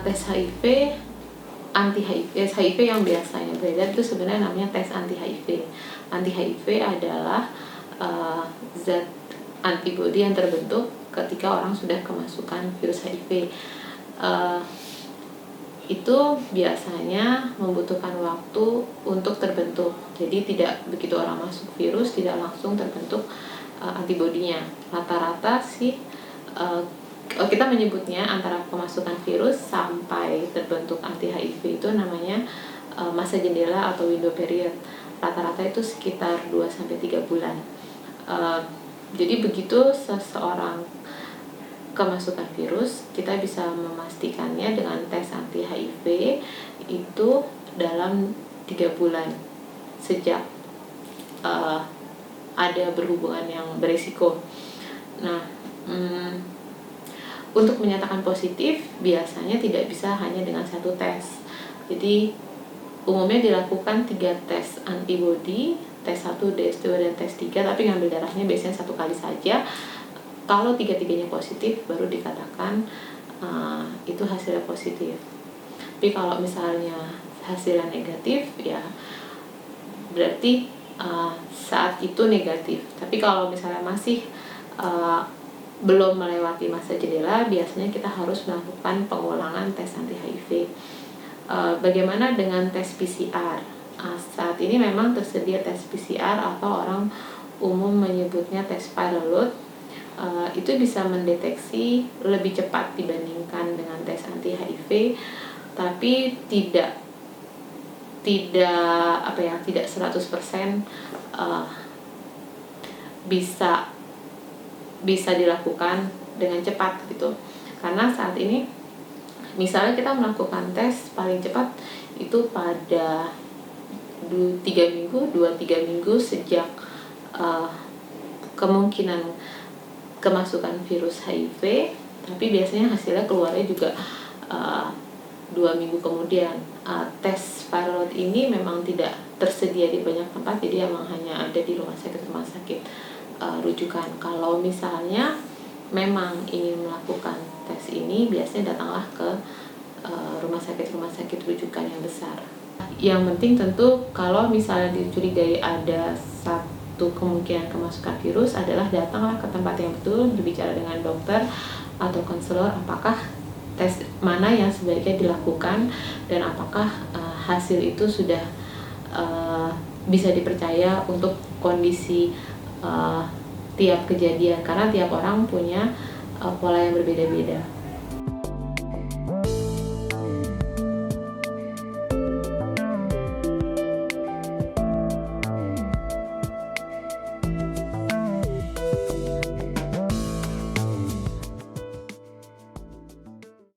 tes HIV anti HIV yang biasanya beredar itu sebenarnya namanya tes anti HIV. Anti HIV adalah zat antibodi yang terbentuk ketika orang sudah kemasukan virus HIV. Itu biasanya membutuhkan waktu untuk terbentuk. Jadi tidak begitu orang masuk virus tidak langsung terbentuk antibodinya. Rata-rata sih kita menyebutnya antara kemasukan virus sampai terbentuk anti HIV itu namanya masa jendela atau window period. Rata-rata itu sekitar 2-3 bulan. Jadi begitu seseorang kemasukan virus, kita bisa memastikannya dengan tes anti HIV itu dalam 3 bulan sejak ada berhubungan yang beresiko. Nah, untuk menyatakan positif biasanya tidak bisa hanya dengan satu tes. Jadi umumnya dilakukan 3 tes antibody, tes 1, tes 2, dan tes 3, tapi ngambil darahnya biasanya 1 kali saja. Kalau 3-tiganya positif baru dikatakan itu hasilnya positif. Tapi kalau misalnya hasilnya negatif ya berarti saat itu negatif. Tapi kalau misalnya masih belum melewati masa jendela, biasanya kita harus melakukan pengulangan tes anti HIV. Bagaimana dengan tes PCR? Saat ini memang tersedia tes PCR atau orang umum menyebutnya tes viral load. Itu bisa mendeteksi lebih cepat dibandingkan dengan tes anti HIV, tapi tidak 100% bisa dilakukan dengan cepat gitu. Karena saat ini misalnya kita melakukan tes paling cepat itu pada 2-3 minggu sejak kemungkinan kemasukan virus HIV, tapi biasanya hasilnya keluarnya juga 2 minggu kemudian. Tes viral load ini memang tidak tersedia di banyak tempat, jadi emang hanya ada di rumah sakit rujukan. Kalau misalnya memang ingin melakukan tes ini, biasanya datanglah ke rumah sakit rujukan yang besar. Yang penting tentu kalau misalnya dicurigai ada satu kemungkinan kemasukan virus adalah datanglah ke tempat yang betul, berbicara dengan dokter atau konselor apakah tes mana yang sebaiknya dilakukan dan apakah hasil itu sudah bisa dipercaya untuk kondisi tiap kejadian, karena tiap orang punya pola yang berbeda-beda.